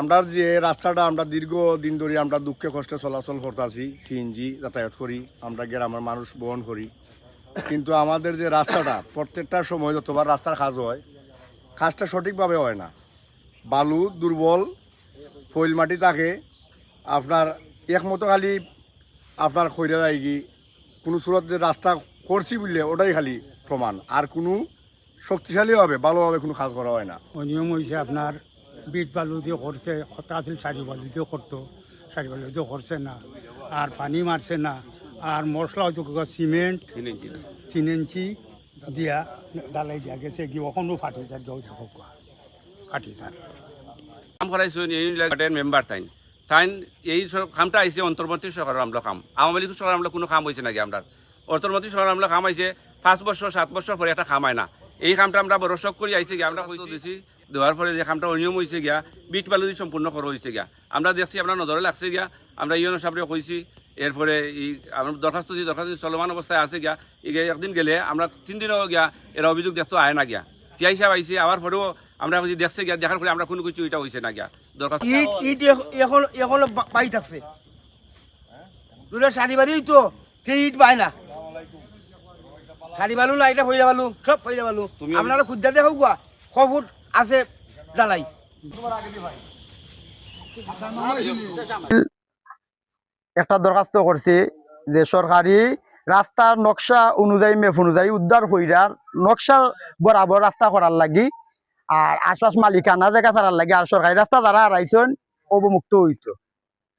আমরা যে রাস্তাটা আমরা দীর্ঘদিন ধরে আমরা দুঃখে কষ্টে চলাচল করতেছি, সিএনজি যাতায়াত করি, আমরা গ্রামের মানুষ বহন করি, কিন্তু আমাদের যে রাস্তাটা প্রত্যেকটা সময় যতবার রাস্তার কাজ হয়, কাজটা সঠিকভাবে হয় না। বালু দুর্বল, ফইল মাটি থাকে, আপনার একমতো খালি আপনার খৈরা যায় কি কোনো সুরত যে রাস্তা করছি বললে ওটাই খালি প্রমাণ, আর কোনো শক্তিশালীভাবে ভালোভাবে কোনো কাজ করা হয় না। নিয়ম হয়েছে আপনার বিট বালু দিয়ে করছে, কথা আছিল সারি বালু দিয়ে করতো, সারি বালু দিয়ে করছে না, আর পানি মারছে না, আর মশলা হয়তো সিমেন্ট 3 ইঞ্চি দিয়া ডালাই দিয়া গেছে কি ওখানেও ফাটি যায়, ফাটি যায়। কাম করাইছেন এই এলাকার মেম্বার তাইন এই কামটা আইছে অন্তর্বর্তী সরকার আমরা কাম আওয়ামী লীগ সরকার আমরা কোনো কাম হয়েছে নাকি আমরা অন্তর্বর্তী সরকার আমরা কাম আইছে 5 বছর 7 বছর পরে একটা কাম হয় না। এই কামটা আমরা বড় শখ করি আইছে গিয়া আমরা হয়েছে দিছি দেওয়ার পরে যে কামটা অনিয়ম হয়েছে গিয়া বিট বালু দিয়ে সম্পূর্ণ করা হয়েছে গিয়া আমরা দেখছি আমরা নজরে লাগছে গিয়া আমরা ইউনো সাহেবরে কইছি। এরপরে এই আমার দরখাস্ত চলমান অবস্থায় আছে গিয়া একদিন গেলে আমরা 3 দিনও গিয়া এরা অভিযোগ দেখতে আয় না গিয়া পিআই সাহেব আইসি আবার পরেও আমরা দেখছে গিয়া দেখার পরে আমরা কোনো কিছু এটা হয়েছে না গিয়া দরখাস্ত ইট এখন পাই থাকছে সারি বাড়ি তো সেই ইট পায় না, সারি বালু না, এটা হইয়া বালু সব হইয়া বালু। আপনারা খুদ্া দেখো গুয়া ফুট আছে ডালাই। একটা দরখাস্ত করছি যে সরকারি রাস্তার নকশা অনুযায়ী মেপ অনুযায়ী উদ্ধার হইরার নকশা বরাবর রাস্তা করার লাগি আর আশপাশ মালিকানা জায়গা ছাড়ার লাগে, আর সরকারি রাস্তা যারা হারাইছেন অবমুক্ত হইতো।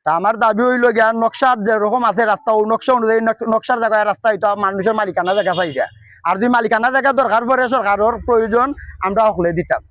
তা আমার দাবি হইল গিয়া নকশা যেরকম আছে রাস্তা ও নকশা অনুযায়ী নকশার জায়গায় রাস্তা হইতো মানুষের মালিকানা জায়গা চাইরা, আর যদি মালিকানা জায়গা দরকার পড়ে সরকারের প্রয়োজন আমরা হলে দিতাম।